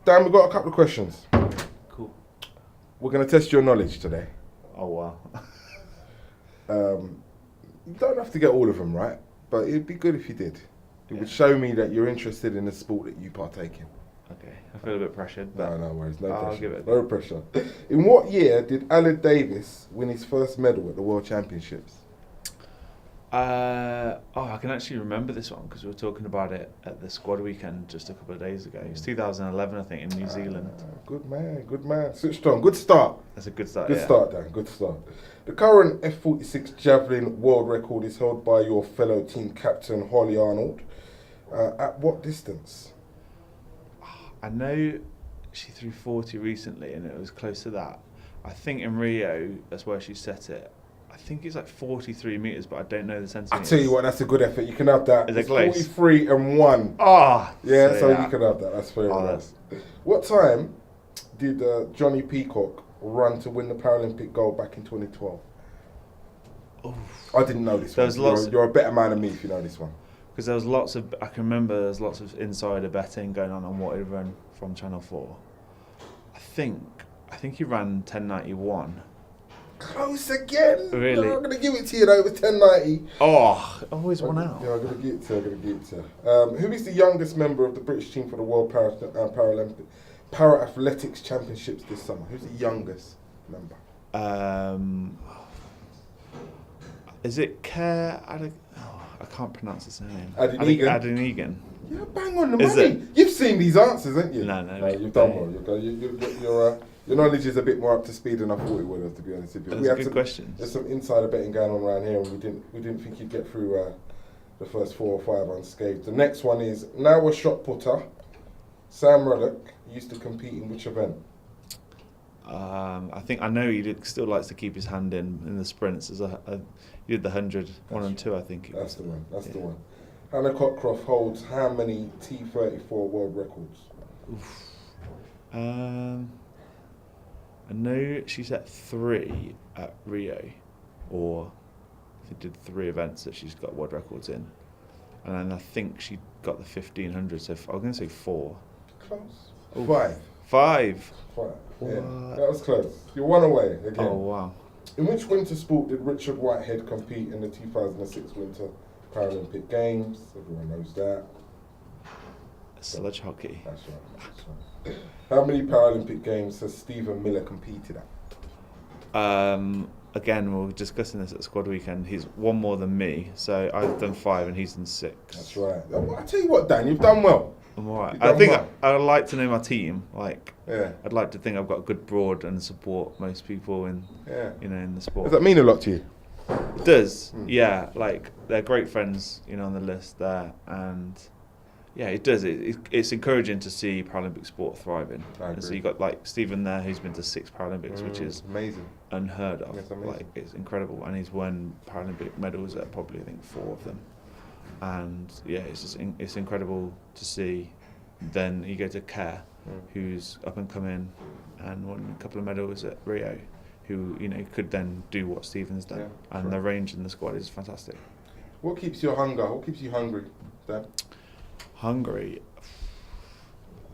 Dan, we've got a couple of questions. Cool. We're going to test your knowledge today. Oh, wow. You don't have to get all of them right, but it'd be good if you did. It would show me that you're interested in the sport that you partake in. Okay, I feel a bit pressured. But No worries, no I'll pressure. give it. No pressure. In what year did Alan Davis win his first medal at the World Championships? I can actually remember this one because we were talking about it at the squad weekend just a couple of days ago. It was 2011, I think, in New Zealand. Good man. Switched on. Good start. That's a good start. Good start, Dan. Good start. The current F46 javelin world record is held by your fellow team captain Holly Arnold. At what distance? I know she threw 40 recently, and it was close to that. I think in Rio, that's where she set it. I think it's like 43 metres, but I don't know the centimetres. I tell you what, that's a good effort. You can have that. Is it close? 43 and 1. Oh! Yeah, so you can have that. That's very nice. What time did Johnny Peacock run to win the Paralympic gold back in 2012? Oof. I didn't know this one. You're a better man than me if you know this one. Because there was lots of, I can remember there was lots of insider betting going on what he'd run from Channel 4. I think he ran 10:91. Close again. Really? No, I'm going to give it to you though. It was 10:90. Oh, always one out. Yeah, I'm going to give it to you. Who is the youngest member of the British team for the World Paralympic Para-Athletics Championships this summer? Who's the youngest member? Is it Kerr? I can't pronounce his name. Adenegan. Yeah, bang on the Is money. it? You've seen these answers, haven't you? No. You've done well. Your knowledge is a bit more up to speed than I thought it would have, to be honest with you. That's a good question. There's some insider betting going on around here, and we didn't think you'd get through the first 4 or 5 unscathed. The next one is, now a shot putter, Sam Ruddock used to compete in which event? I know he still likes to keep his hand in the sprints. He did the 100, 1 and 2, I think. That's the one. That's the one. Hannah Cockcroft holds how many T34 world records? Oof. I know she set 3 at Rio, or she did 3 events that she's got world records in, and then I think she got the 1500. So I'm going to say 4. Close. Oof. 5. 5. Yeah, that was close. You're 1 away again. Oh wow. In which winter sport did Richard Whitehead compete in the 2006 Winter Paralympic Games? Everyone knows that. Sledge hockey. That's right. How many Paralympic Games has Stephen Miller competed at? Again, we were discussing this at squad weekend. He's 1 more than me, so I've done 5 and he's done 6. That's right. I tell you what, Dan, you've done well. I'm alright. I think I'd like to know my team. I'd like to think I've got good broad and support most people in the sport. Does that mean a lot to you? It does. Yeah, they're great friends, on the list there, and yeah, it does. It's encouraging to see Paralympic sport thriving. And so you got Stephen there, who's been to 6 Paralympics, which is amazing, unheard of. It's amazing. It's incredible, and he's won Paralympic medals at probably I think 4 of them. And yeah, it's incredible to see. Then you go to Kerr, who's up and coming and won a couple of medals at Rio, who could then do what Stephen's done, and the range in the squad is fantastic. What keeps you hungry, Dan? Hungry,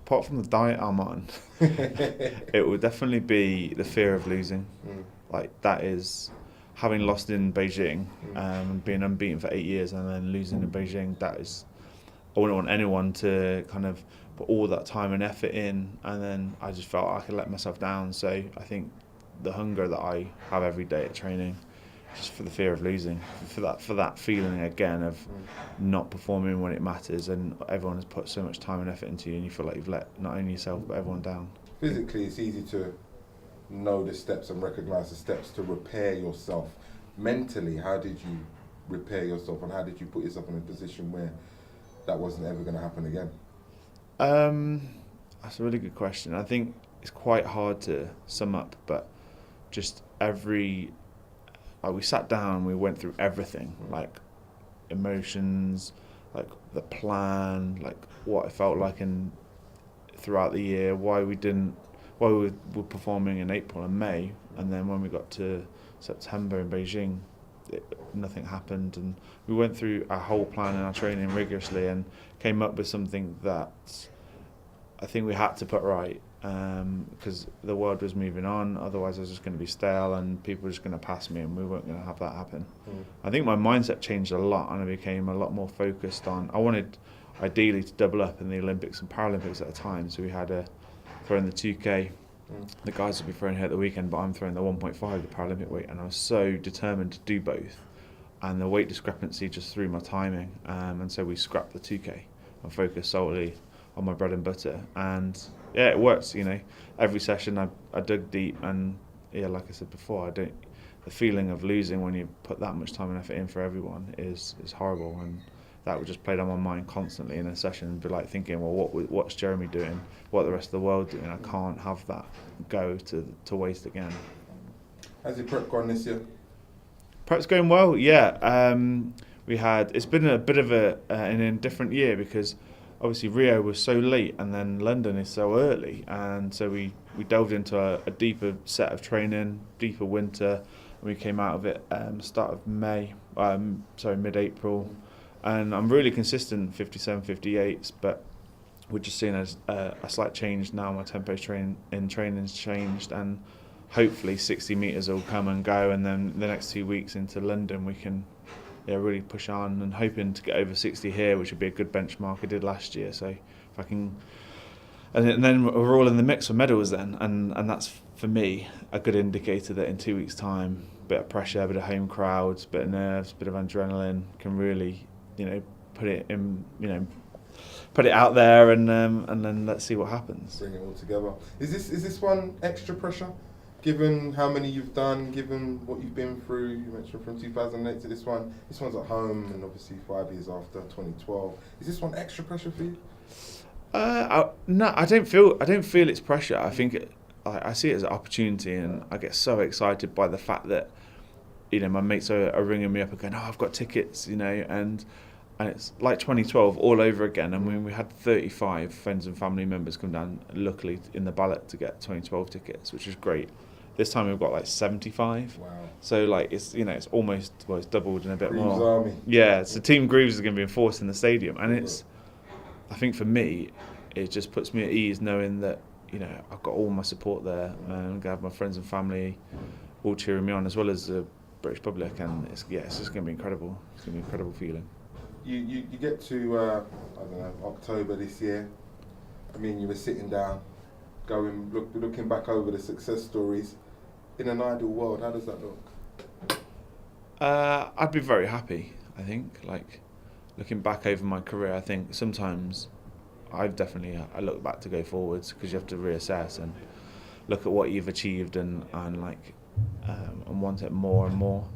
apart from the diet I'm on, it would definitely be the fear of losing. That is, having lost in Beijing, being unbeaten for 8 years and then losing in Beijing, I wouldn't want anyone to kind of put all that time and effort in, and then I just felt I could let myself down. So I think the hunger that I have every day at training, just for the fear of losing, for that feeling again of not performing when it matters, and everyone has put so much time and effort into you, and you feel like you've let not only yourself but everyone down. Physically, it's easy to know the steps and recognise the steps to repair yourself. Mentally, how did you repair yourself, and how did you put yourself in a position where that wasn't ever going to happen again? That's a really good question. I think it's quite hard to sum up, but just we sat down, we went through everything, emotions, the plan, what it felt like throughout the year, why we were performing in April and May, and then when we got to September in Beijing, nothing happened, and we went through our whole plan and our training rigorously and came up with something that I think we had to put right because the world was moving on. Otherwise, I was just going to be stale, and people were just going to pass me, and we weren't going to have that happen. I think my mindset changed a lot, and I became a lot more focused on. I wanted, ideally, to double up in the Olympics and Paralympics at the time. So we had a throwing the 2K. The guys would be throwing here at the weekend, but I'm throwing the 1.5, the Paralympic weight, and I was so determined to do both. And the weight discrepancy just threw my timing, and so we scrapped the 2K and focused solely on my bread and butter. And yeah, it works. Every session I dug deep, and yeah, like I said before, the feeling of losing when you put that much time and effort in for everyone is horrible, and that would just play on my mind constantly in a session and be like thinking, well, what's Jeremy doing? What the rest of the world doing? I can't have that go to waste again. How's your prep gone this year? Prep's going well, yeah. It's been a bit of an indifferent year because obviously Rio was so late and then London is so early, and so we delved into a deeper set of training, deeper winter, and we came out of it start of mid-April, and I'm really consistent 57, 58s, but we're just seeing a slight change now. My tempo training's changed, and hopefully 60 metres will come and go, and then the next 2 weeks into London we can really push on, and hoping to get over 60 here, which would be a good benchmark I did last year. So if I can, and then we're all in the mix for medals then, and that's for me a good indicator that in 2 weeks' time, a bit of pressure, a bit of home crowds, a bit of nerves, a bit of adrenaline can really put it in, put it out there, and then let's see what happens. Bring it all together. Is this one extra pressure? Given how many you've done, given what you've been through, you mentioned from 2008 to this one. This one's at home, and obviously 5 years after, 2012. Is this one extra pressure for you? No, I don't feel it's pressure. I think I see it as an opportunity, and I get so excited by the fact that my mates are ringing me up and going, "Oh, I've got tickets," and it's like 2012 all over again. I mean, we had 35 friends and family members come down, luckily, in the ballot to get 2012 tickets, which is great. This time we've got like 75. Wow. So it's almost, it's doubled and a bit Greaves more. Army. Yeah, so Team Greaves is going to be enforced in the stadium, and I think for me, it just puts me at ease knowing that I've got all my support there, and I'm going to have my friends and family all cheering me on, as well as the British public, and it's just going to be incredible. It's going to be an incredible feeling. You get to October this year. I mean, you were sitting down, looking back over the success stories. In an ideal world, how does that look? I'd be very happy. I think, looking back over my career, I think sometimes I look back to go forwards, because you have to reassess and look at what you've achieved and want it more and more.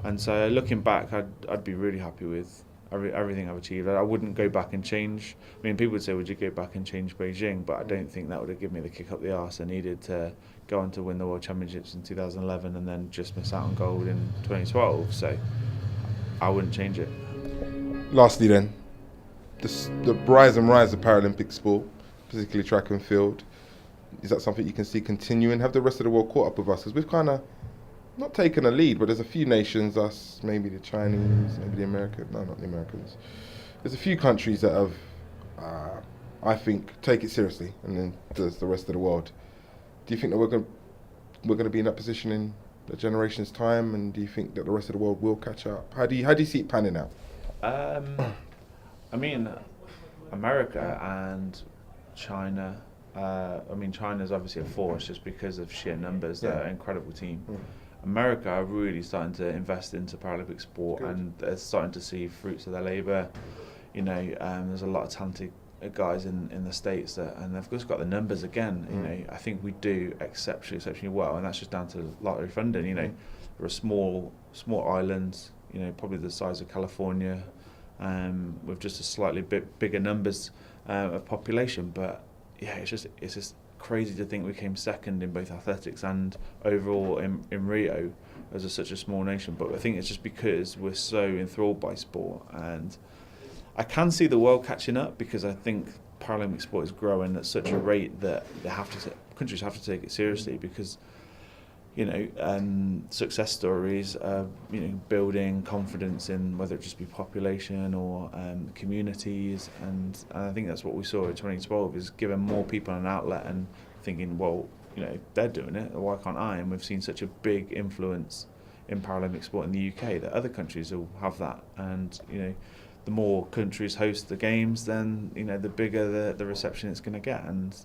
And so looking back, I'd be really happy with everything I've achieved. I wouldn't go back and change. I mean, people would say, would you go back and change Beijing? But I don't think that would have given me the kick up the arse I needed to go on to win the World Championships in 2011 and then just miss out on gold in 2012. So I wouldn't change it. Lastly then, the rise of Paralympic sport, particularly track and field, is that something you can see continuing? Have the rest of the world caught up with us? Because we've kind of not taken a lead, but there's a few nations, us, maybe the Chinese, maybe the Americans, no, not the Americans. There's a few countries that have, I think, take it seriously, and then there's the rest of the world. Do you think that we're going to be in that position in a generation's time, and do you think that the rest of the world will catch up? How do you see it panning out? I mean, America and China. China's obviously a force just because of sheer numbers. They're an incredible team. America are really starting to invest into Paralympic sport. Good. And they're starting to see fruits of their labour. There's a lot of talented guys in the States and they've just got the numbers again. I think we do exceptionally well, and that's just down to lottery funding. We're a small island, probably the size of California, with just a slightly bigger numbers of population, but yeah, it's just crazy to think we came second in both athletics and overall in Rio as such a small nation. But I think it's just because we're so enthralled by sport, and I can see the world catching up, because I think Paralympic sport is growing at such a rate that countries have to take it seriously, because success stories, building confidence in whether it just be population or communities, and I think that's what we saw in 2012, is giving more people an outlet and thinking, well, they're doing it, why can't I? And we've seen such a big influence in Paralympic sport in the UK that other countries will have that, and the more countries host the games, then the bigger the reception it's going to get, and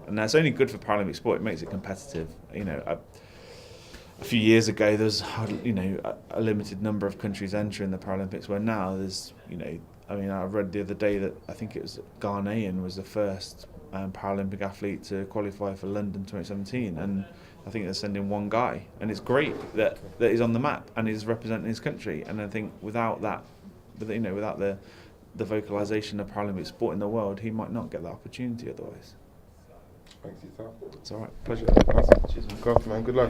that's only good for Paralympic sport. It makes it competitive. A few years ago, there's a limited number of countries entering the Paralympics, where now there's I read the other day that I think it was Ghanaian was the first Paralympic athlete to qualify for London 2017, and I think they're sending one guy, and it's great that he's on the map and he's representing his country. And I think without that, without the vocalisation of Paralympic sport in the world, he might not get that opportunity otherwise. Thanks, yourself. It's all right, pleasure. Awesome. Cheers, man. Good luck.